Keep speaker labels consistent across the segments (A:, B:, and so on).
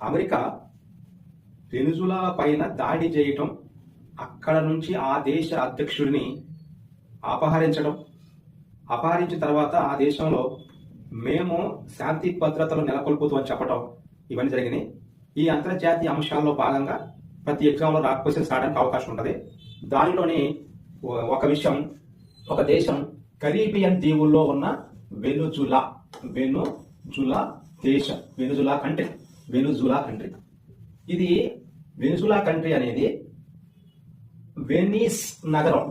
A: America Venezuela పైన దాడి చేయటం, అక్కడ నుంచి ఆ దేశ అధ్యక్షుడిని అపహరించడం, అపహరించిన తర్వాత ఆ దేశంలో మేము శాంతి భద్రతలు నెలకొల్పుతూ అని చెప్పడం, ఇవన్నీ జరిగినాయి. ఈ అంతర్జాతీయ అంశాల్లో భాగంగా ప్రతి ఎగ్జామ్లో క్వశ్చన్స్ రావడానికి అవకాశం ఉంటుంది. దానిలోని ఒక విషయం, ఒక దేశం కరీబియన్ దీవుల్లో ఉన్న వెనుజులా దేశం, వెనుజులా కంట్రీ. ఇది వెనుజులా కంట్రీ అనేది వెనీస్ నగరం,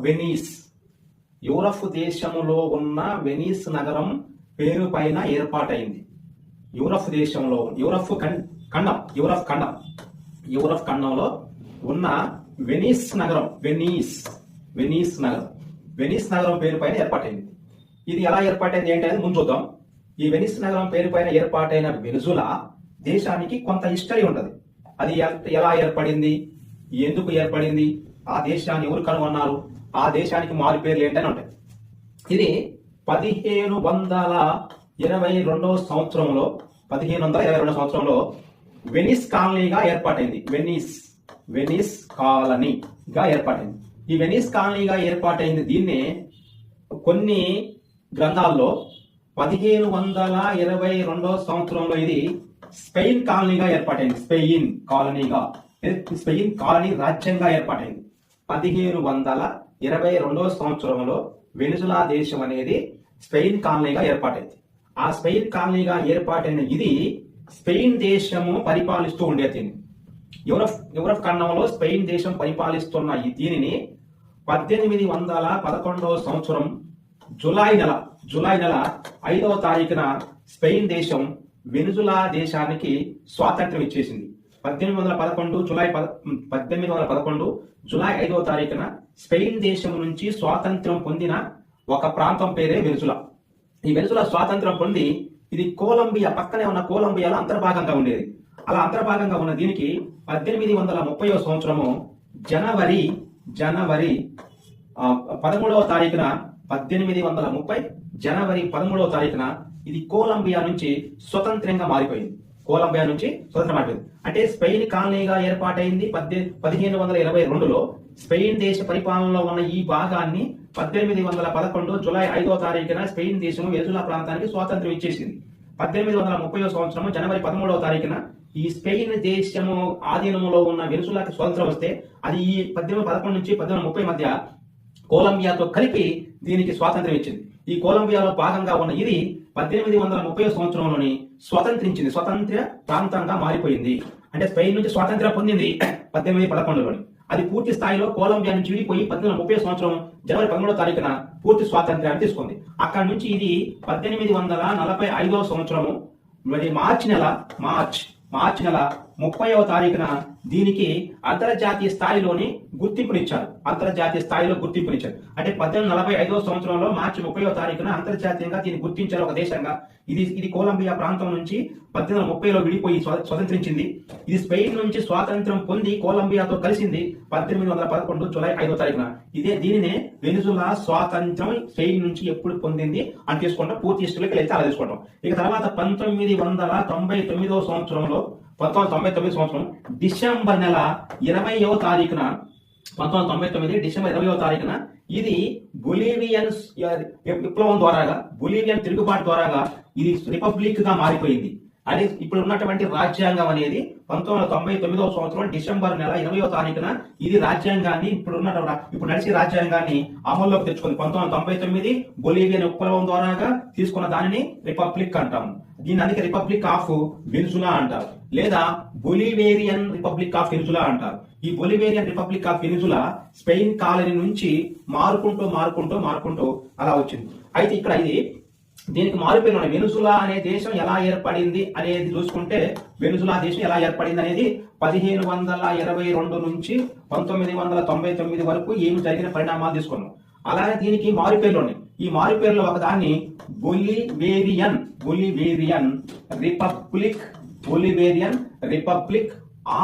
A: యూరప్ దేశంలో ఉన్న వెనీస్ నగరం పేరు పైన ఏర్పాటైంది. యూరప్ దేశంలో యూరప్ ఖండంలో ఉన్న వెనీస్ నగరం పేరు పైన ఏర్పాటైంది. ఇది ఎలా ఏర్పాటైంది ఏంటనేది ముందు చూద్దాం. ఈ వెనీస్ నగరం పేరు పైన ఏర్పాటైన వెనుజులా దేశానికి కొంత హిస్టరీ ఉంటుంది. అది ఎలా ఏర్పడింది, ఎందుకు ఏర్పడింది, ఆ దేశాన్ని ఎవరు కనుగొన్నారు, ఆ దేశానికి మారు పేర్లు ఏంటని ఉంటాయి. ఇది 1522 సంవత్సరంలో వెనిస్ కాలనీగా ఏర్పాటైంది. వెనిస్ కాలనీగా ఏర్పాటైంది. ఈ వెనిస్ కాలనీగా ఏర్పాటైంది. దీన్నే కొన్ని గ్రంథాల్లో 1522 సంవత్సరంలో ఇది స్పెయిన్ కాలనీగా ఏర్పాటైంది. స్పెయిన్ కాలనీ రాజ్యంగా ఏర్పాటైంది. 1522 సంవత్సరంలో వెనుజులా దేశం అనేది స్పెయిన్ కాలనీగా ఏర్పాటైంది. ఆ స్పెయిన్ కాలనీగా ఏర్పాటైన ఇది స్పెయిన్ దేశము పరిపాలిస్తూ ఉండేది. యూరప్ ఖండంలో స్పెయిన్ దేశం పరిపాలిస్తున్న ఈ దీనిని 1811 సంవత్సరం జులై నెల 5వ తారీఖున స్పెయిన్ దేశం వెనుజులా దేశానికి స్వాతంత్ర్యం ఇచ్చేసింది. 1811 జులై 5వ తారీఖున స్పెయిన్ దేశం నుంచి స్వాతంత్ర్యం పొందిన ఒక ప్రాంతం పేరే వెనుజులా. ఈ వెనుజులా స్వాతంత్ర్యం పొంది ఇది కొలంబియా పక్కనే ఉన్న కొలంబియాలో అంతర్భాగంగా ఉండేది. అలా అంతర్భాగంగా ఉన్న దీనికి 1830 సంవత్సరము జనవరి 13వ తారీఖున 1830 జనవరి 13వ తారీఖున ఇది కొలంబియా నుంచి స్వతంత్రంగా మారిపోయింది. అంటే స్పెయిన్ కాలనీగా ఏర్పాటైంది 1522లో. స్పెయిన్ దేశ పరిపాలనలో ఉన్న ఈ భాగాన్ని 1811 జులై 5వ తారీఖున స్పెయిన్ దేశం వెనుజులా ప్రాంతానికి స్వాతంత్ర్యం ఇచ్చేసింది. 1830 సంవత్సరం జనవరి 13వ తారీఖున ఈ స్పెయిన్ దేశము ఆధీనంలో ఉన్న వెనుజులాకి స్వాతంత్రం వస్తే అది ఈ 1811 నుంచి 1830 మధ్య కొలంబియాతో కలిపి దీనికి స్వాతంత్ర్యం ఇచ్చింది. ఈ కొలంబియాలో భాగంగా ఉన్న ఇది 1830 సంవత్సరంలోని స్వతంత్ర ప్రాంతంగా మారిపోయింది. అంటే స్పెయిన్ నుంచి స్వాతంత్ర్యం పొందింది 1811లోని. అది పూర్తి స్థాయిలో కొలంబియా నుంచి విడిపోయి 1830 సంవత్సరం జనవరి 13వ తారీఖున పూర్తి స్వాతంత్ర్యాన్ని తీసుకుంది. అక్కడ నుంచి ఇది 1845 సంవత్సరము మార్చి నెల 30వ తారీఖున దీనికి అంతర్జాతీయ స్థాయిలోని గుర్తింపునిచ్చారు. అంటే 1845 సంవత్సరంలో మార్చి 30వ తారీఖున అంతర్జాతీయంగా దీన్ని గుర్తించారు ఒక దేశంగా. ఇది కొలంబియా ప్రాంతం నుంచి 1830లో విడిపోయి స్వతంత్రించింది. ఇది స్పెయిన్ నుంచి స్వాతంత్రం పొంది కొలంబియాతో కలిసింది 1811 జులై 5వ తారీఖున. దీనినే వెనుజులా స్వాతంత్రం స్పెయిన్ నుంచి ఎప్పుడు పొందింది అని తీసుకుంటాం. పూర్తి హిస్టరీలోకి వెళ్తే అలా తీసుకుంటాం. ఇక తర్వాత 1999 సంవత్సరంలో డిసెంబర్ నెల 20వ తారీఖున 1999 డిసెంబర్ 20వ తారీఖున ఇది బొలీవియన్ విప్లవం ద్వారాగా, బొలీవియన్ తిరుగుబాటు ద్వారాగా ఇది రిపబ్లిక్ గా మారిపోయింది. అది ఇప్పుడు ఉన్నటువంటి రాజ్యాంగం అనేది 1999 సంవత్సరం డిసెంబర్ నెల 20వ తారీఖున ఇది రాజ్యాంగాన్ని ఇప్పుడు నడిచే రాజ్యాంగాన్ని అమల్లోకి తెచ్చుకుంది. 1999 బొలీవియన్ విప్లవం ద్వారాగా తీసుకున్న దానిని రిపబ్లిక్ అంటాము. దీన్ని అందుకే రిపబ్లిక్ ఆఫ్ వెనుజులా అంటారు, లేదా బొలివేరియన్ రిపబ్లిక్ ఆఫ్ వెనుజులా అంటారు. ఈ Bolivarian republic of Venezuela Spain colony నుంచి మారుకుంటూ అలా వచ్చింది. అయితే ఇక్కడ దీనికి మారుపేరు వెనుజులా అనే దేశం ఎలా ఏర్పడింది అనేది చూసుకుంటే, వెనుజులా దేశం ఎలా ఏర్పడింది అనేది 1522 నుంచి 1999 వరకు ఏమి జరిగిన పరిణామాలు తీసుకున్నాం. అలాగే దీనికి మారుపేర్లు ఉన్నాయి. ఈ మారుపేర్లో ఒక దాన్ని బొలివేరియన్ రిపబ్లిక్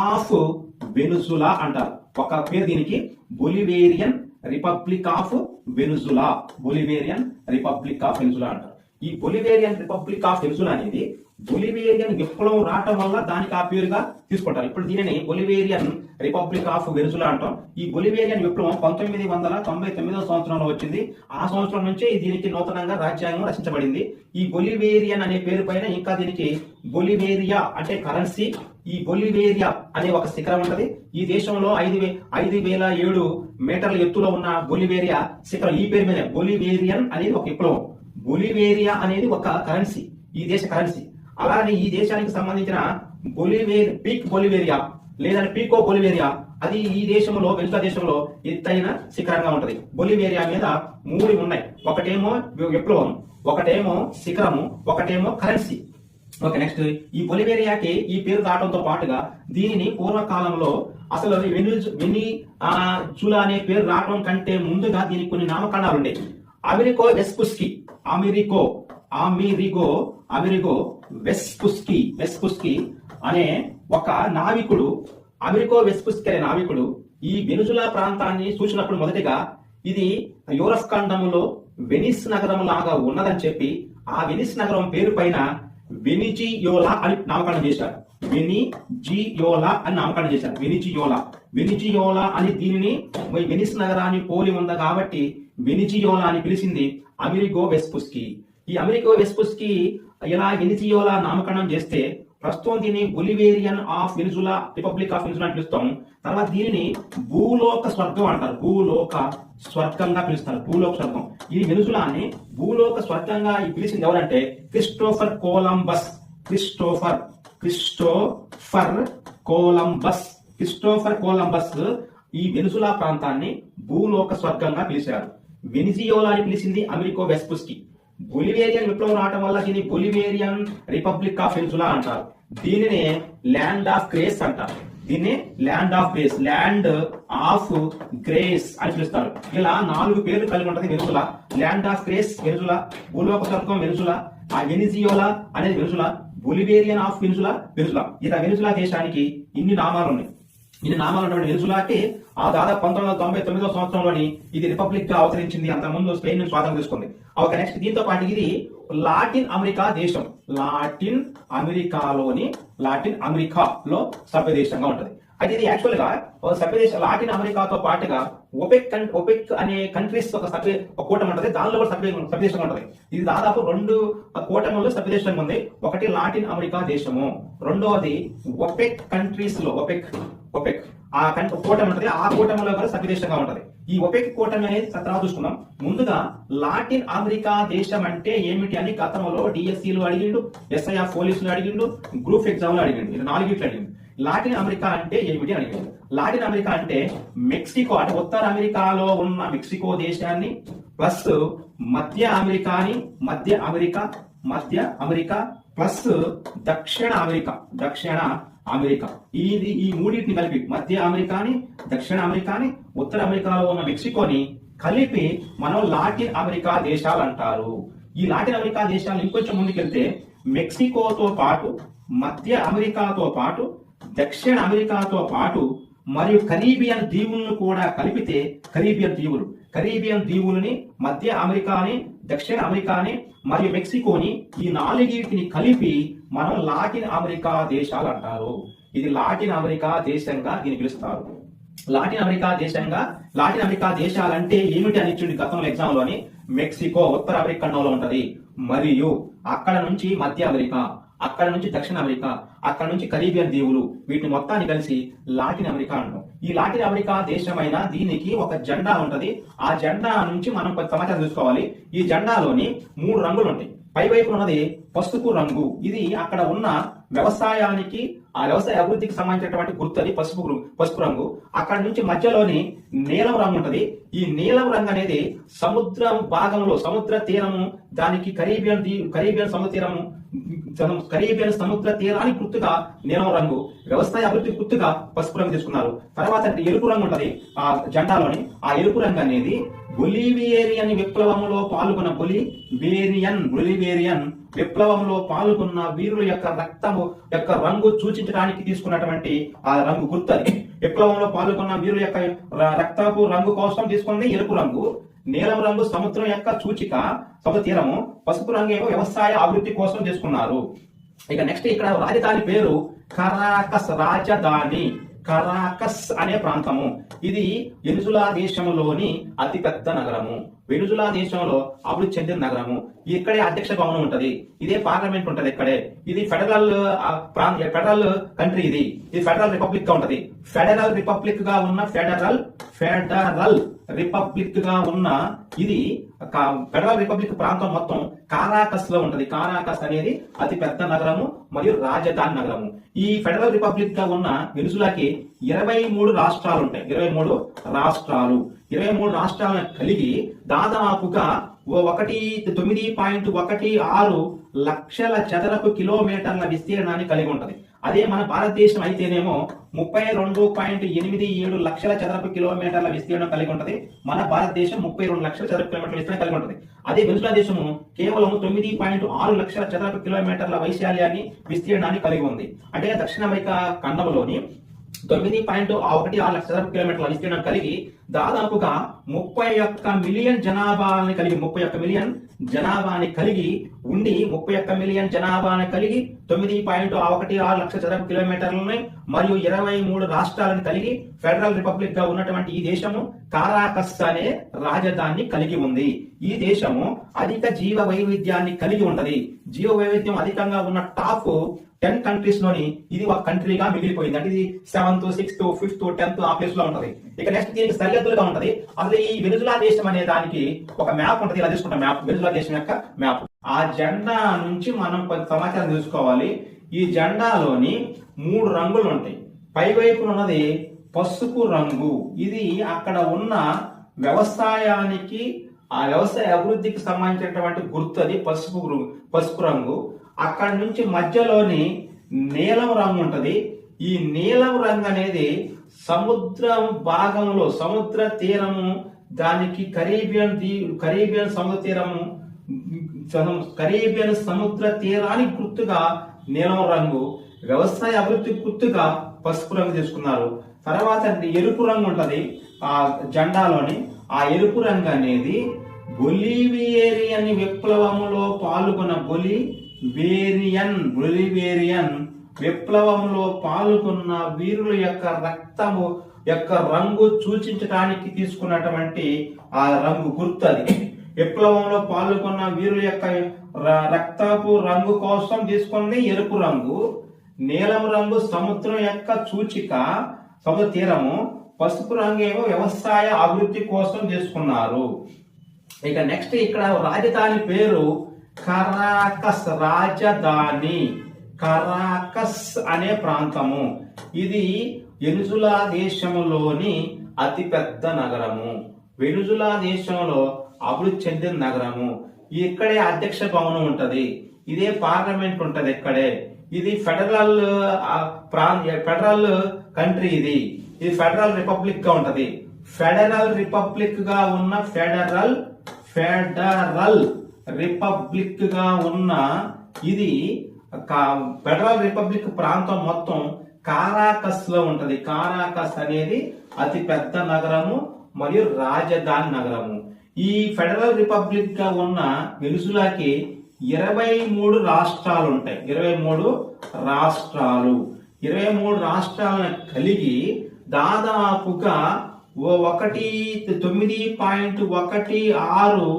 A: ఆఫ్ వెనుజులా అంటారు. ఒక పేరు దీనికి బొలివేరియన్ రిపబ్లిక్ ఆఫ్ వెనుజులా అంటారు. ఈ బొలివేరియన్ రిపబ్లిక్ ఆఫ్ వెనుజులా అనేది బొలివేరియన్ విప్లవం రావటం వల్ల దానికి ఆ పేరుగా తీసుకుంటారు. ఇప్పుడు దీనిని బొలివేరియన్ రిపబ్లిక్ ఆఫ్ వెనిజులా అంటాం. ఈ బొలివేరియన్ విప్లవం 1999 సంవత్సరంలో వచ్చింది. ఆ సంవత్సరం నుంచే దీనికి నూతనంగా రాజ్యాంగం రచించబడింది. ఈ బొలివేరియన్ అనే పేరు పైన ఇంకా దీనికి బొలివేరియా అంటే కరెన్సీ, ఈ బొలివేరియా అనే ఒక శిఖరం ఉంటది. ఈ దేశంలో 5,007 మీటర్ల ఎత్తులో ఉన్న బొలివేరియా శిఖరం ఈ పేరు మీద బొలివేరియన్ అనేది ఒక విప్లవం. బొలివేరియా అనేది ఒక కరెన్సీ, ఈ దేశ కరెన్సీ. అలానే ఈ దేశానికి సంబంధించిన పీక్ బొలివేరియా లేదా పీకో బొలివేరియా అది ఈ దేశంలో వెనుక దేశంలో ఎత్తైన శిఖరంగా ఉంటది. బొలివేరియా మీద 3 ఉన్నాయి. ఒకటేమో విప్లవం, ఒకటేమో శిఖరము, ఒకటేమో కరెన్సీ. ఓకే, నెక్స్ట్ ఈ బొలివేరియాకి ఈ పేరు దాటంతో పాటుగా దీనిని పూర్వకాలంలో అసలు వెనిజులా అనే పేరు రావడం కంటే ముందుగా దీనికి కొన్ని నామకరణాలు ఉండేవి. అమెరికో వెస్పుస్కీ అనే ఒక నావికుడు, అమెరికో వెస్పుస్కీ అనే నావికుడు ఈ వెనిజులా ప్రాంతాన్ని చూసినప్పుడు మొదటిగా ఇది యూరప్ ఖండములో వెనిస్ నగరం లాగా ఉన్నదని చెప్పి ఆ వెనిస్ నగరం పేరు పైన వెనిజియోలా అని నామకరణం చేశారు. వెనిజియోలా అని దీనిని వెనిస్ నగరాన్ని పోలి ఉంది కాబట్టి వెనిజియోలా అని పిలిచింది అమెరికో వెస్పుస్కీ. ఈ అమెరికో వెస్పుస్కీ ఇలా వెనిజియోలా నామకరణం చేస్తే ప్రస్తుతం దీన్ని Bolivarian of Venezuela, republic of Venezuela అని పిలుస్తాం. తర్వాత దీనిని భూలోక స్వర్గం అంటారు. భూలోక స్వర్గంగా పిలుస్తారు. భూలోక స్వర్గం. ఈ వెనిజులాని భూలోక స్వర్గంగా పిలిచింది ఎవరంటే క్రిస్టోఫర్ కొలంబస్ ఈ వెనిజులా ప్రాంతాన్ని భూలోక స్వర్గంగా పిలిచారు. వెనిజియోలా అని పిలిచింది అమెరికో వెస్పుస్కీ. బొలివేరియన్ విప్లవం రావడం వల్ల దీన్ని బొలివేరియన్ రిపబ్లిక్ ఆఫ్ వెనిజులా అంటారు. దీనిని ల్యాండ్ ఆఫ్ గ్రేస్ అంటారు. ల్యాండ్ ఆఫ్ గ్రేస్ అని పిలుస్తారు. ఇలా 4 పేర్లు కలిగి ఉంటది Venezuela. Land of grace Venezuela, భూలోక స్వర్గం వెనిజులా, ఆ వెనిజియోలా అనేది వెనిజులా, బొలివేరియన్ ఆఫ్ వెనిజులా. ఇలా వెనిజులా దేశానికి ఇన్ని నామాలు ఉన్నాయి. ఉన్నటువంటి వెనిజులాకి ఆ దాదాపు 1999 సంవత్సరంలోని ఇది రిపబ్లిక్ గా అవతరించింది. అంతకుముందు స్పెయిన్ నుంచి స్వాతంత్రం తీసుకుంది. ఓకే, నెక్స్ట్ దీంతో పాటు ఇది లాటిన్ అమెరికా దేశం. లాటిన్ అమెరికాలో సభ్య దేశంగా ఉంటది. అయితే ఇది యాక్చువల్ గా సభ్య దేశం లాటిన్ అమెరికాతో పాటుగా ఒపెక్ అనే కంట్రీస్ ఒక కూటమి ఉంటది. దానిలో కూడా సభ్య దేశంగా ఉంటది. ఇది దాదాపు 2 కూటములు సభ్య దేశంగా ఉంది. ఒకటి లాటిన్ అమెరికా దేశము, రెండవది ఒపెక్ కంట్రీస్ లో ఒపెక్ ఆ కూటమి ఉంటది. ఆ కూటమిలో కూడా సభ్య దేశంగా ఉంటది. ఈ ఒపెక్ కూటమి అనేది తర్వాత చూసుకుందాం. ముందుగా లాటిన్ అమెరికా దేశం అంటే ఏమిటి అని గతంలో డిఎస్సీలు అడిగిండు, ఎస్ఐఆర్ పోలీసులు అడిగిండు, గ్రూప్ ఎగ్జామ్ లో అడిగిండు. ఇది 4 అడిగిండు. లాటిన్ అమెరికా అంటే ఏమిటి అని అడిగిండు. లాటిన్ అమెరికా అంటే మెక్సికో అంటే ఉత్తర అమెరికాలో ఉన్న మెక్సికో దేశాన్ని ప్లస్ మధ్య అమెరికా ప్లస్ దక్షిణ అమెరికా ఈ మూడింటిని కలిపి మధ్య అమెరికాని, దక్షిణ అమెరికాని, ఉత్తర అమెరికాలో ఉన్న మెక్సికోని కలిపి మనం లాటిన్ అమెరికా దేశాలు అంటారు. ఈ లాటిన్ అమెరికా దేశాలు ఇంకొంచెం ముందుకెళ్తే మెక్సికోతో పాటు, మధ్య అమెరికాతో పాటు, దక్షిణ అమెరికాతో పాటు మరియు కరీబియన్ దీవులను కూడా కలిపితే కరీబియన్ దీవులని, మధ్య అమెరికాని, దక్షిణ అమెరికాని మరియు మెక్సికోని ఈ 4టిని కలిపి మనం లాటిన్ అమెరికా దేశాలు అంటారు. ఇది లాటిన్ అమెరికా దేశంగా దీన్ని పిలుస్తారు. లాటిన్ అమెరికా దేశాలంటే ఏమిటి అని ఇచ్చింది గతంలో ఎగ్జామ్ లోని. మెక్సికో ఉత్తర అమెరికా ఖండంలో ఉంటది, మరియు అక్కడ నుంచి మధ్య అమెరికా, అక్కడ నుంచి దక్షిణ అమెరికా, అక్కడ నుంచి కరీబియన్ దీవులు, వీటిని మొత్తాన్ని కలిసి లాటిన్ అమెరికా అంటాం. ఈ లాటిన్ అమెరికా దేశమైన దీనికి ఒక జెండా ఉంటది. ఆ జెండా నుంచి మనం కొంత సమాచారం చూసుకోవాలి. ఈ జెండాలోని 3 రంగులు ఉంటాయి. పై వైపు ఉన్నది పసుపు రంగు. ఇది అక్కడ ఉన్న వ్యవసాయానికి, ఆ వ్యవసాయ అభివృద్ధికి సంబంధించినటువంటి గుర్తు. అది పసుపు రంగు. అక్కడ నుంచి మధ్యలోని నీలం రంగు ఉంటది. ఈ నీలం రంగు అనేది సముద్రం భాగంలో, సముద్ర తీరము, దానికి కరీబియన్ సముద్ర తీరానికి గుర్తుగా నీలం రంగు, వ్యవసాయ అభివృద్ధి గుర్తుగా పసుపు రంగు తీసుకున్నారు. తర్వాత ఎరుపు రంగు ఉంటది ఆ జెండాలోని. ఆ ఎరుపు రంగు అనేది బొలివేరియన్ విప్లవంలో పాల్గొన్న బొలివేరియన్ విప్లవంలో పాల్గొన్న వీరుల యొక్క రక్తము యొక్క రంగు సూచించడానికి తీసుకున్నటువంటి ఆ రంగు గుర్తది. విప్లవంలో పాల్గొన్న వీరుల యొక్క రక్తపు రంగు కోసం తీసుకుంది ఎరుపు రంగు. నీలం రంగు సముద్రం యొక్క సూచిక, సముద్ర తీరము. పసుపు రంగు ఏమో వ్యవసాయ అభివృద్ధి కోసం తీసుకున్నారు. ఇక నెక్స్ట్ ఇక్కడ రాజధాని పేరు కరాకస్. రాజధాని కరాకస్ అనే ప్రాంతము. ఇది వెనుజులా దేశంలోని అతిపెద్ద నగరము. వెనుజులా దేశంలో అభివృద్ధి చెందిన నగరము. ఇక్కడే అధ్యక్ష భవనం ఉంటది. ఇదే పార్లమెంట్ ఉంటది ఇక్కడే. ఇది ఫెడరల్ కంట్రీ. ఇది ఫెడరల్ రిపబ్లిక్ గా ఉంటది. ఫెడరల్ రిపబ్లిక్ గా ఉన్న ఇది ఫెడరల్ రిపబ్లిక్ ప్రాంతం మొత్తం కారాకస్ లో ఉంటది. కారాకస్ అనేది అతి పెద్ద నగరము మరియు రాజధాని నగరము. ఈ ఫెడరల్ రిపబ్లిక్ గా ఉన్న వెనుజులాకి 23 రాష్ట్రాలు ఉంటాయి. 23 రాష్ట్రాలను కలిగి దాదాపుగా 9.16 లక్షల చదరపు కిలోమీటర్ల విస్తీర్ణాన్ని కలిగి ఉంటది. అదే మన భారతదేశం అయితేనేమో 32.87 లక్షల చదరపు కిలోమీటర్ల విస్తీర్ణం కలిగి ఉంటది. మన భారతదేశం 32 లక్షల చదరపు కిలోమీటర్ల విస్తీర్ణం కలిగి ఉంటది. అదే వెనుజులా దేశము కేవలం 9.6 లక్షల చదరపు కిలోమీటర్ల వైశాల్యాన్ని విస్తీర్ణాన్ని కలిగి ఉంది. అంటే దక్షిణ అమెరికా ఖండంలోని 9.16 లక్షల చదరపు కిలోమీటర్ల విస్తీర్ణం కలిగి దాదాపుగా 31 మిలియన్ జనాభాని కలిగి 31 మిలియన్ జనాభాని కలిగి ఉండి 31 మిలియన్ జనాభాని కలిగి 9.16 లక్షల చదరపు కిలోమీటర్లని మరియు 23 రాష్ట్రాలను కలిగి ఫెడరల్ రిపబ్లిక్ గా ఉన్నటువంటి ఈ దేశము కారాకస్ అనే రాజధానిని కలిగి ఉంది. ఈ దేశము అధిక జీవ వైవిధ్యాన్ని కలిగి ఉంటది. జీవ వైవిధ్యం అధికంగా ఉన్న టాప్ 10 కంట్రీస్ లోని ఇది ఒక కంట్రీగా మిగిలిపోయింది. అంటే ఇది 7th, 6th, 5th, 10th ఆ ప్లేస్ లో ఉంటది. ఇక నెక్స్ట్ దీనికి సరిహద్దులుగా ఉంటది. అసలు ఈ వెనుజులా దేశం అనే దానికి ఒక మ్యాప్ ఉంటది. ఇలా తీసుకుంటాం మ్యాప్, వెనుజులా దేశం యొక్క మ్యాప్. ఆ జెండా నుంచి మనం కొంత సమాచారం తెలుసుకోవాలి. ఈ జెండాలోని 3 రంగులు ఉంటాయి. పై వైపున ఉన్నది పసుపు రంగు. ఇది అక్కడ ఉన్న వ్యవసాయానికి, ఆ వ్యవసాయ అభివృద్ధికి సంబంధించినటువంటి గుర్తు. అది పసుపు రంగు. అక్కడి నుంచి మధ్యలోని నీలం రంగు ఉంటది. ఈ నీలం రంగు అనేది సముద్రం భాగంలో, సముద్ర తీరము, దానికి కరీబియన్ సముద్ర తీరానికి గుర్తుగా నీలం రంగు, వ్యవసాయ అభివృద్ధి గుర్తుగా పసుపు రంగు తీసుకున్నారు. తర్వాత ఎరుపు రంగు ఉంటది ఆ జెండాలోని. ఆ ఎరుపు రంగు అనేది బొలివేరియన్ విప్లవములో పాల్గొన్న బొలివేరియన్ విప్లవంలో పాల్గొన్న వీరుల యొక్క రక్తము యొక్క రంగు సూచించడానికి తీసుకున్నటువంటి ఆ రంగు గుర్తు. అది విప్లవంలో పాల్గొన్న వీరుల యొక్క రక్తపు రంగు కోసం తీసుకుంది ఎరుపు రంగు. నీలం రంగు సముద్రం యొక్క సూచిక, సముద్ర తీరము. పసుపు రంగు ఏమో వ్యవసాయ అభివృద్ధి కోసం తీసుకున్నారు. ఇక నెక్స్ట్ ఇక్కడ రాజధాని పేరు కరాకస్. రాజధాని కరాకస్ అనే ప్రాంతము. ఇది వెనుజులా దేశంలోని అతిపెద్ద నగరము. వెనుజులా దేశంలో అభివృద్ధి చెందిన నగరము. ఇక్కడే అధ్యక్ష భవనం ఉంటది. ఇదే పార్లమెంట్ ఉంటది ఇక్కడే. ఇది ఫెడరల్ కంట్రీ. ఇది ఫెడరల్ రిపబ్లిక్ గా ఉంటది. ఫెడరల్ రిపబ్లిక్ గా ఉన్న ఇది ఫెడరల్ రిపబ్లిక్ ప్రాంతం మొత్తం కారాకస్ లో ఉంటది. కారాకస్ అనేది అతి పెద్ద నగరము మరియు రాజధాని నగరము. ఈ ఫెడరల్ రిపబ్లిక్ గా ఉన్న వెనుజులాకి 23 రాష్ట్రాలు ఉంటాయి. 23 రాష్ట్రాలను కలిగి దాదాపుగా 9.16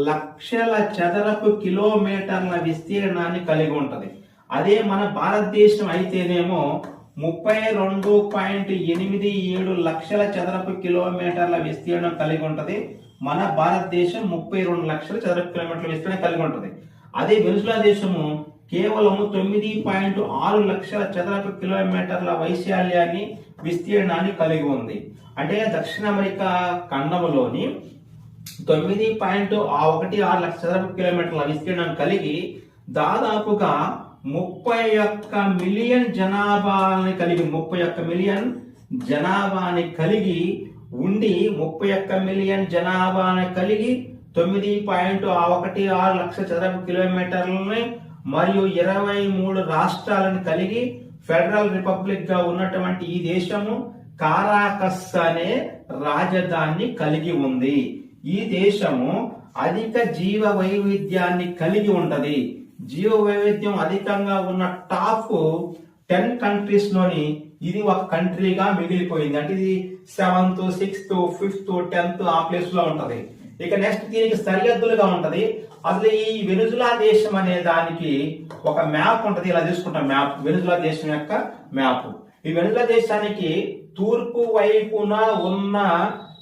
A: లక్షల చదరపు కిలోమీటర్ల విస్తీర్ణాన్ని కలిగి ఉంటది. అదే మన భారతదేశం అయితేనేమో 32.87 లక్షల చదరపు కిలోమీటర్ల విస్తీర్ణం కలిగి ఉంటది. మన భారతదేశం 32 లక్షల చదరపు కిలోమీటర్ల విస్తీర్ణం కలిగి ఉంటది. అదే వెనుజులా దేశము కేవలం 9.6 లక్షల చదరపు కిలోమీటర్ల వైశాల్యాన్ని, విస్తీర్ణాన్ని కలిగి ఉంది. అంటే దక్షిణ అమెరికా ఖండంలోని 9.16 లక్షల చదరపు కిలోమీటర్ల విస్తీర్ణం కలిగి దాదాపుగా 31 మిలియన్ జనాభాని కలిగి 31 మిలియన్ జనాభాని కలిగి ఉండి 31 మిలియన్ జనాభాని కలిగి 9.16 లక్షల చదరపు కిలోమీటర్లని మరియు 23 రాష్ట్రాలను కలిగి ఫెడరల్ రిపబ్లిక్ గా ఉన్నటువంటి ఈ దేశము కారాకస్ అనే రాజధానిని కలిగి ఉంది. ఈ దేశము అధిక జీవ వైవిధ్యాన్ని కలిగి ఉంటది. జీవ వైవిధ్యం అధికంగా ఉన్న టాప్ 10 కంట్రీస్ లోని ఇది ఒక కంట్రీగా మిగిలిపోయింది. అంటే ఇది 7th 6th 5th 10th ఆ ప్లేస్ లో ఉంటది. ఇక నెక్స్ట్ దీనికి సరిహద్దులుగా ఉంటది. అసలు ఈ వెనుజులా దేశం అనే దానికి ఒక మ్యాప్ ఉంటది. ఇలా తీసుకుంటాం మ్యాప్, వెనుజులా దేశం యొక్క మ్యాప్. ఈ వెనుజులా దేశానికి తూర్పు వైపున ఉన్న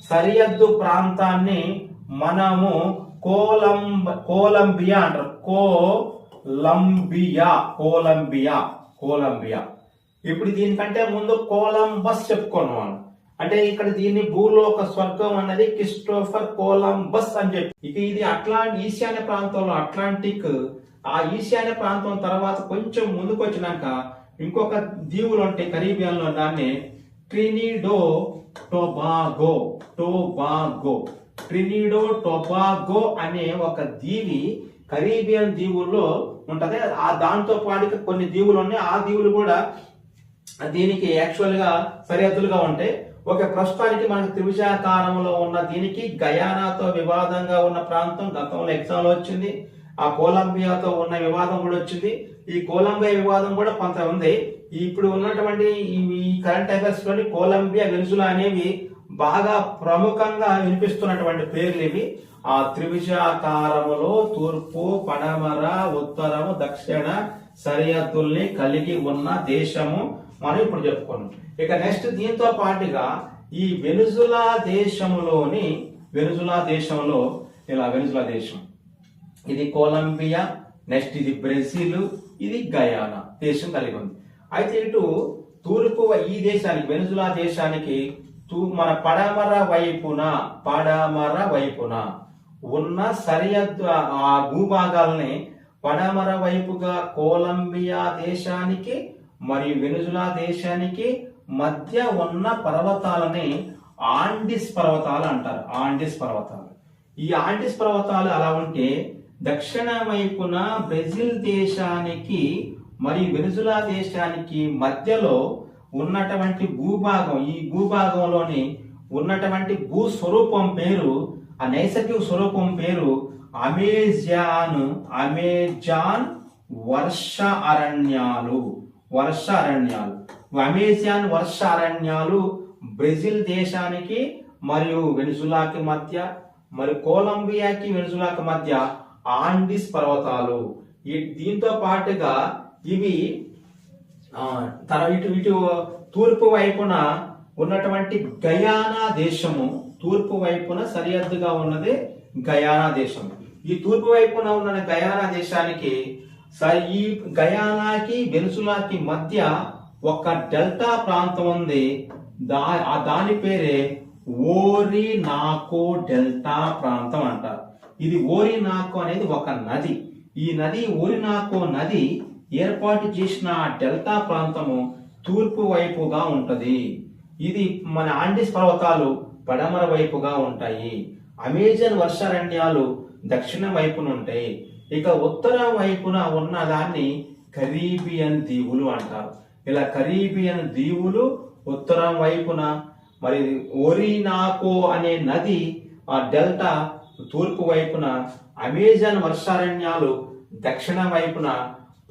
A: సరిహద్దు ప్రాంతాన్ని మనము కొలంబియా అంటారు. కొలంబియా. ఇప్పుడు దీనికంటే ముందు కొలంబస్ చెప్పుకున్నాం. అంటే ఇక్కడ దీన్ని భూలోక స్వర్గం అన్నది క్రిస్టోఫర్ కొలంబస్ అని చెప్పి. ఇక ఇది ఈశాన్య ప్రాంతంలో అట్లాంటిక్, ఆ ఈశాన్య ప్రాంతం తర్వాత కొంచెం ముందుకు వచ్చినాక ఇంకొక దీవులు ఉంటాయి కరీబియన్ లో, దాన్ని ట్రినిడో టొబాగో అనే ఒక దీవి కరీబియన్ దీవుల్లో ఉంటది. ఆ దాంతో పాటు కొన్ని దీవులు ఉన్నాయి. ఆ దీవులు కూడా దీనికి యాక్చువల్ గా సరిహద్దులుగా ఉంటాయి. ఒక ప్రస్తుతానికి మనకు త్రిభుజాకారంలో ఉన్న దీనికి గయానాతో వివాదంగా ఉన్న ప్రాంతం గతంలో ఎగ్జామ్ లో వచ్చింది. ఆ కొలంబియాతో ఉన్న వివాదం కూడా వచ్చింది. ఈ కొలంబియా వివాదం కూడా కొంత ఉంది. ఇప్పుడు ఉన్నటువంటి ఈ కరెంట్ అఫైర్స్ లోని కొలంబియా, వెనుజులా అనేవి బాగా ప్రముఖంగా వినిపిస్తున్నటువంటి పేర్లు ఇవి. ఆ త్రిభుజాకారములో తూర్పు, పడమర, ఉత్తరము, దక్షిణ సరిహద్దుల్ని కలిగి ఉన్న దేశము మనం ఇప్పుడు చెప్పుకున్నాం. ఇక నెక్స్ట్ దీంతో పాటుగా ఈ వెనుజులా దేశంలో వెనుజులా దేశం ఇది కొలంబియా, నెక్స్ట్ ఇది బ్రెజిల్, ఇది గయానా దేశం కలిగి ఉంది. అయితే ఇటు తూర్పు ఈ దేశానికి వెనుజులా దేశానికి మన పడమర వైపున ఉన్న సరిహద్దు ఆ భూభాగాలని పడమర వైపుగా కొలంబియా దేశానికి మరియు వెనుజులా దేశానికి మధ్య ఉన్న పర్వతాలని ఆండిస్ పర్వతాలు అంటారు. ఈ ఆండిస్ పర్వతాలు అలా ఉంటే దక్షిణ వైపున బ్రెజిల్ దేశానికి మరియు వెనుజులా దేశానికి మధ్యలో ఉన్నటువంటి భూభాగం, ఈ భూభాగంలోని ఉన్నటువంటి భూస్వరూపం పేరు, ఆ నైసర్గిక స్వరూపం పేరు అమెజాన్ వర్ష అరణ్యాలు. అమెజాన్ వర్ష అరణ్యాలు బ్రెజిల్ దేశానికి మరియు వెనుజులాకి మధ్య, మరియు కొలంబియాకి వెనుజులాకి మధ్య ఆండిస్ పర్వతాలు. దీంతో పాటుగా ఇవి ఇటు తూర్పు వైపున ఉన్నటువంటి గయానా దేశము, తూర్పు వైపున సరిహద్దుగా ఉన్నది గయానా దేశం. ఈ తూర్పు వైపున ఉన్న గయానా దేశానికి ఈ గయానాకి వెనుజులాకి మధ్య ఒక డెల్టా ప్రాంతం ఉంది. దాని పేరే ఓరినాకో డెల్టా ప్రాంతం అంటారు. ఇది ఓరినాకో అనేది ఒక నది. ఈ నది ఓరినాకో నది ఏర్పాటు చేసిన డెల్టా ప్రాంతము తూర్పు వైపుగా ఉంటది. ఇది మన ఆండిస్ పర్వతాలు పడమర వైపుగా ఉంటాయి. అమెజాన్ వర్షారణ్యాలు దక్షిణ వైపున ఉంటాయి. ఇక ఉత్తర వైపున ఉన్న దాన్ని కరీబియన్ దీవులు అంటారు. ఇలా కరీబియన్ దీవులు ఉత్తరం వైపున, మరి ఓరినాకో అనే నది ఆ డెల్టా తూర్పు వైపున, అమెజాన్ వర్షారణ్యాలు దక్షిణ వైపున,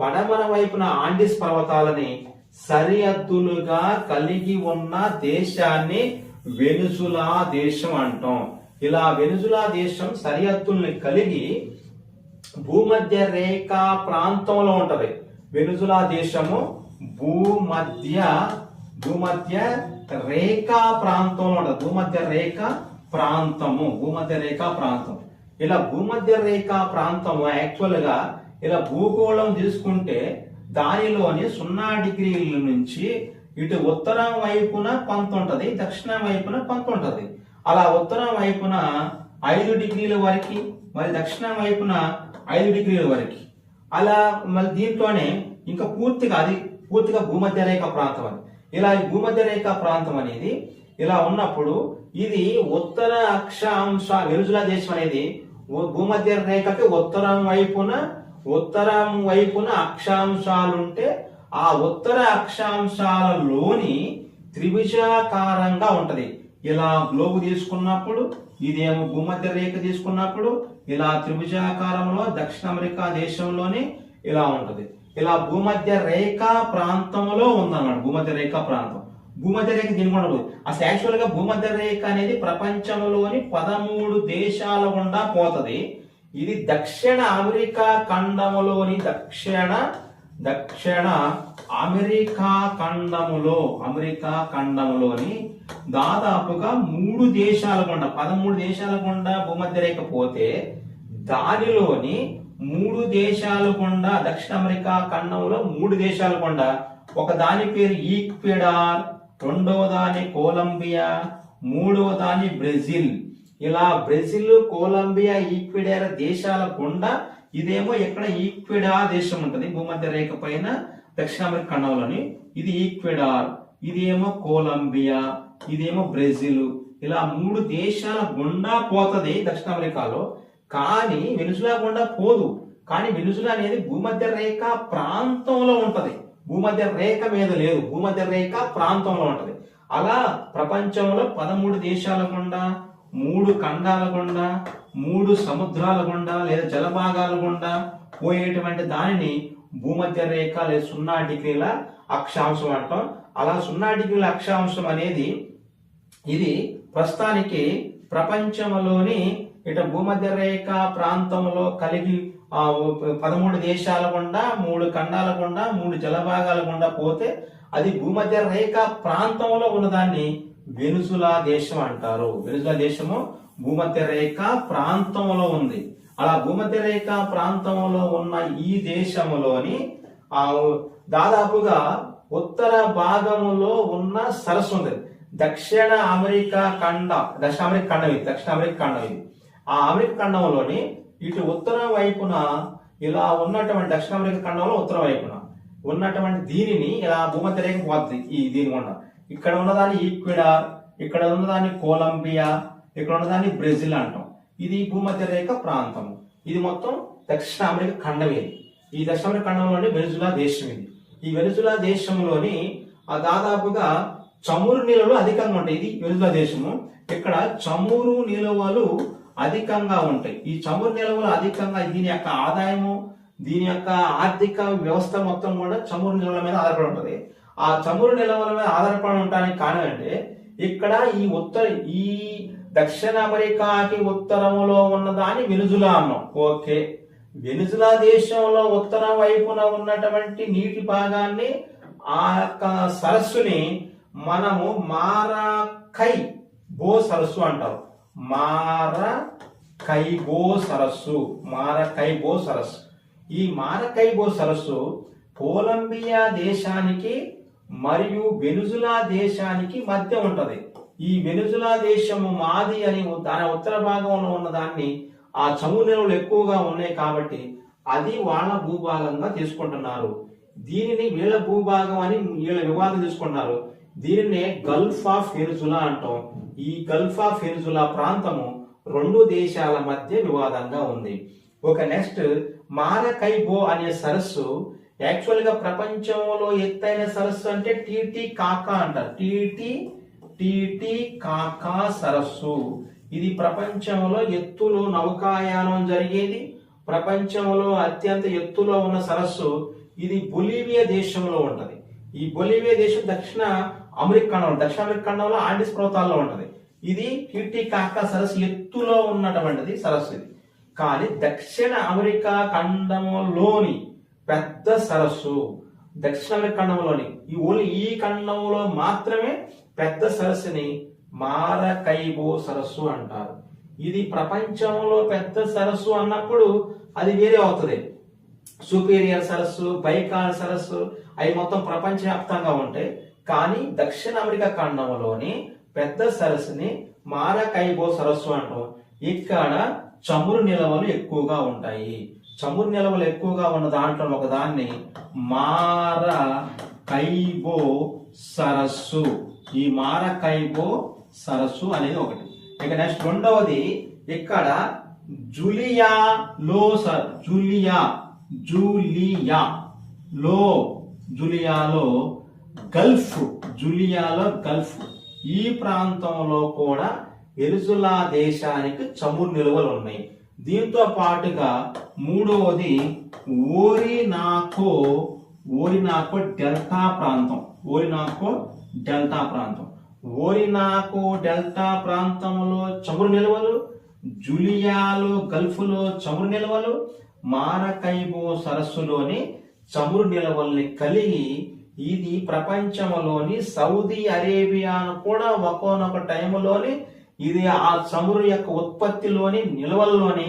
A: పడమర వైపున ఆండిస్ పర్వతాలని సరిహద్దులుగా కలిగి ఉన్న దేశాన్ని వెనుజులా దేశం అంటాం. ఇలా వెనుజులా దేశం సరిహద్దుల్ని కలిగి భూమధ్య రేఖ ప్రాంతంలో ఉంటది. వెనుజులా దేశము భూమధ్య రేఖా ప్రాంతంలో ఉంటది. భూమధ్య రేఖా ప్రాంతం. ఇలా భూమధ్య రేఖా ప్రాంతం యాక్చువల్ గా ఇలా భూగోళం తీసుకుంటే దానిలోని 0 డిగ్రీల నుంచి ఇటు ఉత్తరం వైపున కొంత ఉంటది, దక్షిణం వైపున కొంత ఉంటది. అలా ఉత్తరం వైపున 5 డిగ్రీల వరకు, మరి దక్షిణం వైపున 5 డిగ్రీల వరకు. అలా మళ్ళీ దీంట్లోనే ఇంకా పూర్తిగా భూమధ్య రేఖ ప్రాంతం అని. ఇలా ఈ భూమధ్య రేఖ ప్రాంతం అనేది ఇలా ఉన్నప్పుడు ఇది ఉత్తర అక్షాంశ వెనుజులా దేశం అనేది భూమధ్య రేఖకి ఉత్తరం వైపున అక్షాంశాలుంటే ఆ ఉత్తర అక్షాంశాలలోని త్రిభుజాకారంగా ఉంటది. ఇలా గ్లోబ్ తీసుకున్నప్పుడు, ఇదేమో భూమధ్య రేఖ తీసుకున్నప్పుడు ఇలా త్రిభుజాకారంలో దక్షిణ అమెరికా దేశంలోని ఇలా ఉంటది. ఇలా భూమధ్య రేఖ ప్రాంతంలో ఉందన్నమాట. భూమధ్య రేఖ ప్రాంతం, భూమధ్య రేఖ దీని కూడా ఉంటుంది. అసలు యాక్చువల్ గా భూమధ్య రేఖ అనేది ప్రపంచంలోని 13 దేశాల గుండా పోతది. ఇది దక్షిణ అమెరికా ఖండములోని దక్షిణ అమెరికా ఖండములోని దాదాపుగా 3 దేశాల గుండా 13 దేశాల గుండా భూమధ్య రేఖ పోతే దానిలోని 3 దేశాల గుండా దక్షిణ అమెరికా ఖండంలో 3 దేశాల గుండా ఒక దాని పేరు ఈక్వెడార్, రెండవ దాని కొలంబియా, మూడవ దాని బ్రెజిల్. ఇలా బ్రెజిల్, కొలంబియా, ఈక్వెడార్ దేశాల గుండా ఇదేమో ఇక్కడ ఈక్వెడార్ దేశం ఉంటది భూమధ్య రేఖ పైన దక్షిణ అమెరికా ఖండంలోని. ఇది ఈక్వెడార్, ఇదేమో కొలంబియా, ఇదేమో బ్రెజిల్. ఇలా 3 దేశాల గుండా పోతది దక్షిణ అమెరికాలో. కానీ వెనుజులా గుండా పోదు. కానీ వెనుజులా అనేది భూమధ్య రేఖ ప్రాంతంలో ఉంటది, భూమధ్య రేఖ మీద లేదు, భూమధ్య రేఖ ప్రాంతంలో ఉంటది. అలా ప్రపంచంలో 13 దేశాల గుండా, 3 ఖండాల గుండా, 3 సముద్రాల గుండా లేదా జలభాగాల గుండా పోయేటువంటి దానిని భూమధ్య రేఖ లేదా 0 డిగ్రీల అక్షాంశం అంటాం. అలా 0 డిగ్రీల అక్షాంశం అనేది ఇది ప్రస్తుతానికి ప్రపంచంలోని ఇటు భూమధ్య రేఖ ప్రాంతంలో కలిగి 13 దేశాల గుండా, 3 ఖండాల గుండా, 3 జలభాగాల గుండా పోతే అది భూమధ్య రేఖ ప్రాంతంలో ఉన్నదాన్ని వెనుజులా దేశం అంటారు. వెనుజులా దేశము భూమధ్య రేఖ ప్రాంతంలో ఉంది. అలా భూమధ్య రేఖ ప్రాంతంలో ఉన్న ఈ దేశంలోని దాదాపుగా ఉత్తర భాగములో ఉన్న సరస్సు ఉంది. దక్షిణ అమెరికా ఖండం ఇది. ఆ అమెరికా ఖండంలోని ఇటు ఉత్తరం వైపున ఇలా ఉన్నటువంటి దక్షిణ అమెరికా ఖండంలో ఉత్తరం వైపున ఉన్నటువంటి దీనిని ఇలా భూమధ్య రేఖ పోతుంది. దీని గుండా ఇక్కడ ఉన్నదాన్ని ఈక్వెడార్, ఇక్కడ ఉన్నదాన్ని కొలంబియా, ఇక్కడ ఉన్నదాన్ని బ్రెజిల్ అంటాం. ఇది భూమధ్య రేఖ ప్రాంతం. ఇది మొత్తం దక్షిణ అమెరికా ఖండం. ఈ దక్షిణ అమెరికా ఖండంలోని వెనుజులా దేశం ఇది. ఈ వెనుజులా దేశంలోని దాదాపుగా చమురు నిల్వలు అధికంగా ఉంటాయి. ఇది వెనుజులా దేశము. ఇక్కడ చమురు నిల్వలు అధికంగా ఉంటాయి. ఈ చమురు నిల్వలు అధికంగా దీని యొక్క ఆదాయము, దీని యొక్క ఆర్థిక వ్యవస్థ మొత్తం కూడా చమురు నిల్వల మీద ఆధారపడి ఉంటుంది. ఆ చమురు నిల్వల మీద ఆధారపడి ఉండడానికి కారణం అంటే ఇక్కడ ఈ దక్షిణ అమెరికాకి ఉత్తరములో ఉన్నదాన్ని వెనుజులా అన్నాం. ఓకే, వెనుజులా దేశంలో ఉత్తరం వైపున ఉన్నటువంటి నీటి భాగాన్ని ఆ యొక్క సరస్సుని మనము మారకైబో సరస్సు అంటారు. మారకైబో సరస్సు. ఈ మారకైబో సరస్సు కొలంబియా దేశానికి మరియు వెనుజులా దేశానికి మధ్య ఉంటది. ఈ వెనుజులా దేశము మాది అని దాని ఉత్తర భాగంలో ఉన్న దాన్ని ఆ చమురు నిల్వలు ఎక్కువగా ఉన్నాయి కాబట్టి అది వాళ్ళ భూభాగంగా తీసుకుంటున్నారు. దీనిని వీళ్ళ భూభాగం అని వీళ్ళ వివాదం తీసుకుంటున్నారు. దీనినే గల్ఫ్ ఆఫ్ వెనుజులా అంటాం. ఈ గల్ఫ్ ఆఫ్ వెనుజులా ప్రాంతము 2 దేశాల మధ్య వివాదంగా ఉంది. నెక్స్ట్ మారకైబో అనే సరస్సు యాక్చువల్ గా ప్రపంచంలో ఎత్తైన సరస్సు అంటే టిటికాకా అంటారు. టిటికాకా సరస్సు. ఇది ప్రపంచంలో ఎత్తులో నౌకాయానం జరిగేది. ప్రపంచంలో అత్యంత ఎత్తులో ఉన్న సరస్సు ఇది బొలీవియా దేశంలో ఉంటది. ఈ బొలీవియా దేశం దక్షిణ అమెరికా ఖండంలో ఆండిస్ పర్వతాల్లో ఉంటది. ఇది టిటికాకా సరస్సు ఎత్తులో ఉన్నటువంటిది సరస్సు ఇది. కానీ దక్షిణ అమెరికా ఖండంలోని పెద్ద సరస్సు దక్షిణ అమెరికా ఖండంలోని ఈ ఖండంలో మాత్రమే పెద్ద సరస్సుని మారకైబో సరస్సు అంటారు. ఇది ప్రపంచంలో పెద్ద సరస్సు అన్నప్పుడు అది వేరే అవుతుంది. సుపీరియర్ సరస్సు, బైకాల్ సరస్సు అవి మొత్తం ప్రపంచవ్యాప్తంగా ఉంటాయి. కానీ దక్షిణ అమెరికా ఖండంలోని పెద్ద సరస్సుని మారకైబో సరస్సు అంటాం. ఇక్కడ చమురు నిల్వలు ఎక్కువగా ఉంటాయి. చమురు నిల్వలు ఎక్కువగా ఉన్న దాంట్లో ఒకదాన్ని మారకైబో సరస్సు. ఈ మారకైబో సరస్సు అనేది ఒకటి. ఇక నెక్స్ట్ రెండవది ఇక్కడ జూలియాలో గల్ఫ్ ఈ ప్రాంతంలో కూడా వెనుజులా దేశానికి చమురు నిల్వలు ఉన్నాయి. దీంతో పాటుగా మూడవది ఓరినాకో ఓరినాకో డెల్టా ప్రాంతం, ఓరినాకో డెల్టా ప్రాంతం. ఓరినాకో డెల్టా ప్రాంతంలో చమురు నిల్వలు, జులియాలో గల్ఫ్లో చమురు నిల్వలు, మారకైబో సరస్సులోని చమురు నిల్వల్ని కలిగి ఇది ప్రపంచంలోని సౌదీ అరేబియాను కూడా ఒక్కొక్క టైంలోని ఇది ఆ చమురు యొక్క ఉత్పత్తిలోని నిల్వల్లోని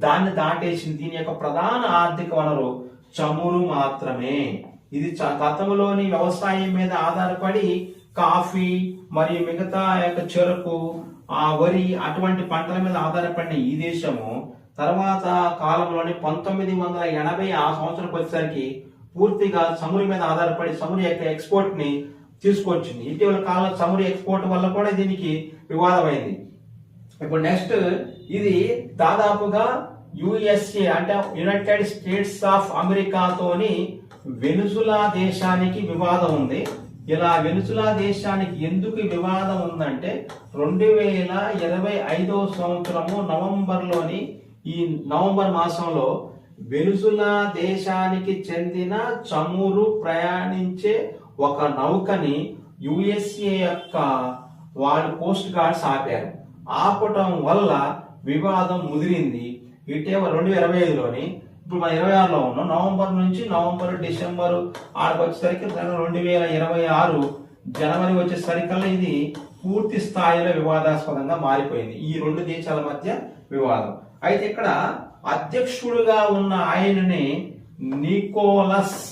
A: దాన్ని దాటేసింది. దీని యొక్క ప్రధాన ఆర్థిక వనరు చమురు మాత్రమే. ఇది గతంలోని వ్యవసాయం మీద ఆధారపడి కాఫీ మరియు మిగతా యొక్క చెరకు, ఆ వరి అటువంటి పంటల మీద ఆధారపడిన ఈ దేశము తర్వాత కాలంలోని 1980 ఆ సంవత్సరానికి వచ్చేసరికి పూర్తిగా చమురు మీద ఆధారపడి చమురు యొక్క ఎక్స్పోర్ట్ ని తీసుకొచ్చింది. ఇటీవల కాలంలో చమురు ఎక్స్పోర్ట్ వల్ల కూడా దీనికి వివాదమైంది. ఇప్పుడు నెక్స్ట్ ఇది దాదాపుగా యుఎస్ఏ అంటే యునైటెడ్ స్టేట్స్ ఆఫ్ అమెరికాతోని వెనుజులా దేశానికి వివాదం ఉంది. ఇలా వెనుజులా దేశానికి ఎందుకు వివాదం ఉందంటే 2025 సంవత్సరము నవంబర్లోని ఈ నవంబర్ మాసంలో వెనుజులా దేశానికి చెందిన చమురు ప్రయాణించే ఒక నౌకని యుఎస్ఏ యొక్క వాళ్ళు కోస్ట్ గార్డ్స్ ఆపారు. ఆపటం వల్ల వివాదం ముదిరింది. ఇటీవల 2025లోని ఇప్పుడు మన 26లో ఉన్నాం. నవంబర్ డిసెంబర్ ఆడికి వచ్చేసరికి 2026 జనవరి వచ్చేసరికల్లా ఇది పూర్తి స్థాయిలో వివాదాస్పదంగా మారిపోయింది. ఈ రెండు దేశాల మధ్య వివాదం. అయితే ఇక్కడ అధ్యక్షుడుగా ఉన్న ఆయనని నికోలస్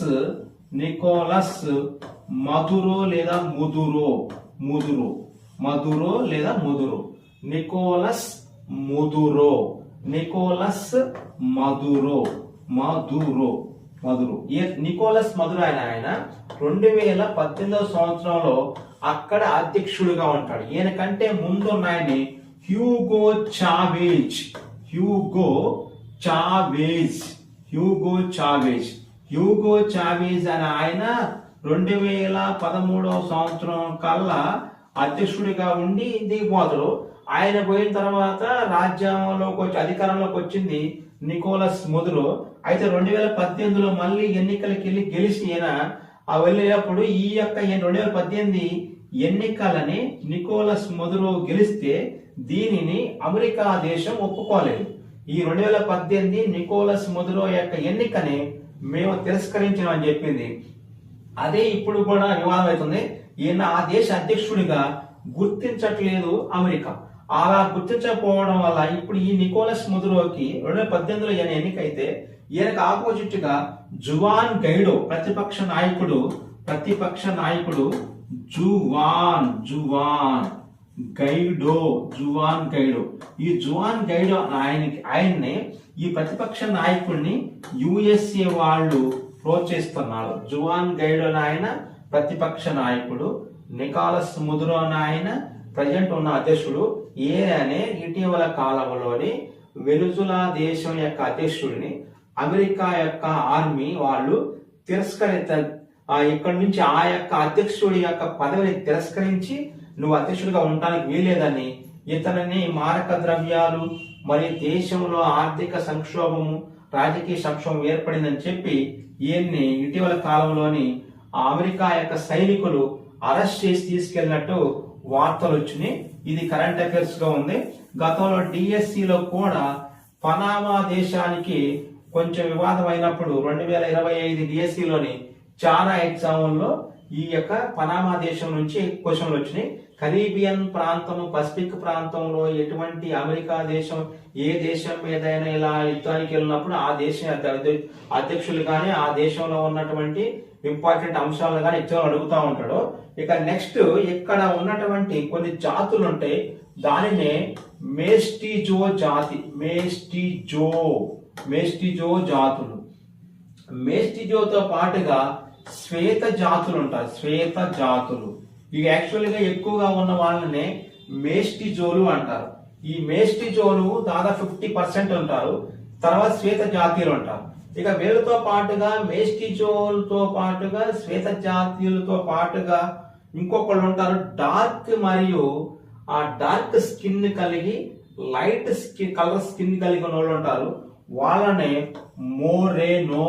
A: మదురో లేదా ముదురో నికోలస్ మదురో ఆయన 2018 సంవత్సరంలో అక్కడ అధ్యక్షుడిగా ఉంటాడు. ఈయన కంటే ముందు ఉన్న ఆయన్ని హ్యూగో చావేజ్ అని ఆయన 2013 సంవత్సరం కల్లా అధ్యక్షుడిగా ఉండి దిగిపోతాడు. ఆయన పోయిన తర్వాత రాజ్యాంగంలోకి వచ్చి అధికారంలోకి వచ్చింది నికోలస్ మదురో. అయితే 2018లో మళ్ళీ ఎన్నికలకి వెళ్ళి గెలిచి ఈయన వెళ్ళేటప్పుడు ఈ యొక్క 2018 ఎన్నికలని నికోలస్ మదురో గెలిస్తే దీనిని అమెరికా దేశం ఒప్పుకోలేదు. ఈ 2018 నికోలస్ మదురో యొక్క ఎన్నికని మేము తిరస్కరించామని చెప్పింది. అదే ఇప్పుడు కూడా వివాదం అవుతుంది. ఈయన ఆ దేశ అధ్యక్షుడిగా గుర్తించట్లేదు అమెరికా. అలా గుర్తించకపోవడం వల్ల ఇప్పుడు ఈ నికోలస్ మదురోకి 2018లో ఈయన ఎన్నికైతే ఈయనకు ఆపోజిట్ గా జువాన్ గైడో ప్రతిపక్ష నాయకుడు జువాన్ గైడో ఈ జువాన్ గైడో ఆయన్ని ఈ ప్రతిపక్ష నాయకుడిని యుఎస్ఏ వాళ్ళు ప్రోత్సహిస్తున్నారు. జువాన్ గైడో ఆయన ప్రతిపక్ష నాయకుడు, నికోలస్ మదురో ఆయన ప్రజెంట్ ఉన్న అధ్యక్షుడు. అనే ఇటీవల కాలంలోని వెనుజులా దేశం యొక్క అధ్యక్షుడిని అమెరికా యొక్క ఆర్మీ వాళ్ళు ఇక్కడ నుంచి ఆ యొక్క అధ్యక్షుడి యొక్క పదవిని తిరస్కరించి నువ్వు అధ్యక్షుడిగా ఉండడానికి వీలేదని ఇతనిని మారక ద్రవ్యాలు మరియు దేశంలో ఆర్థిక సంక్షోభము రాజకీయ సంక్షోభం ఏర్పడిందని చెప్పి ఈయన్ని ఇటీవల కాలంలోని అమెరికా యొక్క సైనికులు అరెస్ట్ చేసి తీసుకెళ్లినట్టు వార్తలు వచ్చినాయి. ఇది కరెంట్ అఫైర్స్ గా ఉంది. గతంలో డిఎస్సిలో కూడా పనామా దేశానికి కొంచెం వివాదం అయినప్పుడు 2025 డిఎస్సిలోని చాలా ఎగ్జామ్లో ఈ యొక్క పనామా దేశం నుంచి క్వశ్చన్లు వచ్చినాయి. కరీబియన్ ప్రాంతము, పసిఫిక్ ప్రాంతంలో ఎటువంటి అమెరికా దేశం ఏ దేశం మీదైనా ఇలా యుద్ధానికి వెళ్ళినప్పుడు ఆ దేశ అధ్యక్షులు కానీ ఆ దేశంలో ఉన్నటువంటి ఇంపార్టెంట్ అంశాలను కానీ ఎగ్జామ్ అడుగుతా ఉంటాడు. ఇక నెక్స్ట్ ఇక్కడ ఉన్నటువంటి కొన్ని జాతులు ఉంటాయి. దానినే మేస్టిజో జాతులు. మేస్టిజోతో పాటుగా శ్వేత జాతులు ఉంటారు. ఇవి యాక్చువల్ గా ఎక్కువగా ఉన్న వాళ్ళనే మేస్టిజోలు అంటారు. ఈ మేస్టిజోలు దాదాపు 50% ఉంటారు. తర్వాత శ్వేత జాతీయులు ఉంటారు. ఇక వీళ్ళతో పాటుగా మేస్టిజోలతో పాటుగా శ్వేత జాతీయులతో పాటుగా ఇంకొకళ్ళు ఉంటారు డార్క్ మరియు ఆ డార్క్ స్కిన్ కలిగి లైట్ కలర్ స్కిన్ కలిగిన వాళ్ళు ఉంటారు. వాళ్ళనే మోరెనో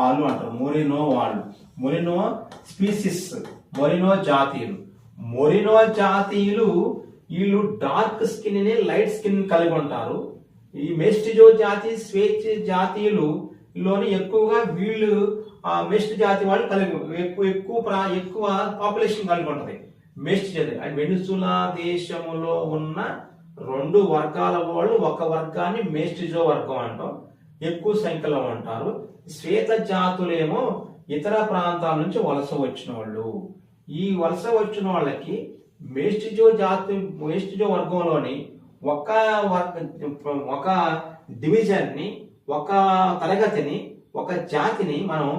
A: ఆలు అంటారు. మోరెనో వాళ్ళు, మొరినో స్పీసిస్, మొరినో జాతీయులు. మొరినో జాతీయులు వీళ్ళు డార్క్ స్కిన్ ని లైట్ స్కిన్ కలిగి ఉంటారు. ఈ మెస్టిజో జాతి స్వేచ్ఛ జాతీయులు లోని ఎక్కువగా వీళ్ళు మెస్ట్ జాతి వాళ్ళు ఎక్కువ పాపులేషన్ కలిగి ఉంటది మెస్ట్ జాతి. అండ్ వెనిజులా దేశంలో ఉన్న 2 వర్గాల వాళ్ళు ఒక వర్గాన్ని మెస్టిజో వర్గం అంటాం, ఎక్కువ సంఖ్యలో ఉంటారు. శ్వేత జాతులేమో ఇతర ప్రాంతాల నుంచి వలస వచ్చిన వాళ్ళు. ఈ వలస వచ్చిన వాళ్ళకి మెస్టిజో వర్గంలోని ఒక డివిజన్ ని, ఒక తరగతిని, ఒక జాతిని మనం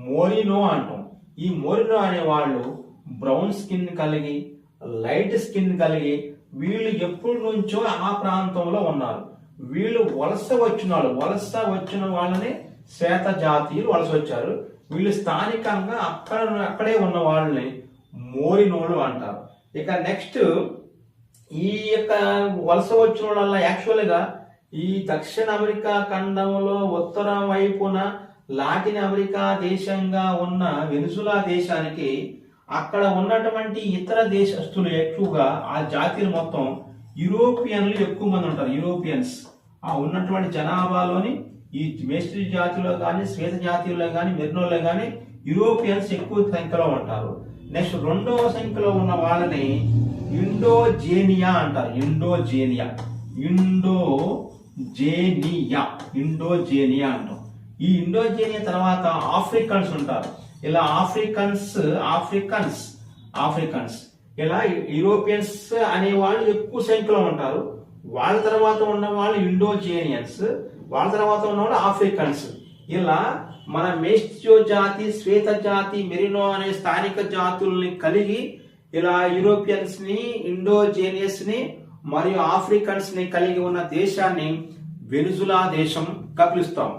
A: మోరినో అంటాం. ఈ మోరినో అనే వాళ్ళు బ్రౌన్ స్కిన్ కలిగి, లైట్ స్కిన్ కలిగి, వీళ్ళు ఎప్పటి నుంచో ఆ ప్రాంతంలో ఉన్నారు. వీళ్ళు వలస వచ్చిన వాళ్ళని శ్వేత జాతీయులు వలస వచ్చారు. వీళ్ళు స్థానికంగా అక్కడే ఉన్న వాళ్ళని మోరినోలు అంటారు. ఇక నెక్స్ట్ ఈ యొక్క వలస వచ్చిన వాళ్ళ యాక్చువల్ గా ఈ దక్షిణ అమెరికా ఖండంలో ఉత్తర వైపున లాటిన్ అమెరికా దేశంగా ఉన్న వెనిజులా దేశానికి అక్కడ ఉన్నటువంటి ఇతర దేశస్తులు ఎక్కువగా ఆ జాతీయులు మొత్తం యూరోపియన్లు ఎక్కువ మంది ఉంటారు. యూరోపియన్స్ ఆ ఉన్నటువంటి జనాభాలోని ఈ మెస్ట్ జాతిలో కానీ, శ్వేత జాతీయుల్లో కానీ, మెరినోల్లో కానీ యూరోపియన్స్ ఎక్కువ సంఖ్యలో ఉంటారు. నెక్స్ట్ 2వ సంఖ్యలో ఉన్న వాళ్ళని ఇండోజేనియా అంటారు. ఇండోజేనియా అంటాం. ఈ ఇండోజేనియా తర్వాత ఆఫ్రికన్స్ ఉంటారు. ఇలా ఆఫ్రికన్స్ ఇలా యూరోపియన్స్ అనే వాళ్ళు ఎక్కువ సంఖ్యలో ఉంటారు. వాళ్ళ తర్వాత ఉన్న వాళ్ళు ఇండోజేనియన్స్, వాళ్ళ తర్వాత ఉన్న వాళ్ళు ఆఫ్రికన్స్. ఇలా మన మెస్టిజో జాతి, శ్వేత జాతి, మెరినో అనే స్థానిక జాతుల్ని కలిగి ఇలా యూరోపియన్స్ ని, ఇండోజేనియస్ ని మరియు ఆఫ్రికన్స్ ని కలిగి ఉన్న దేశాన్ని వెనిజులా దేశం పిలుస్తాం.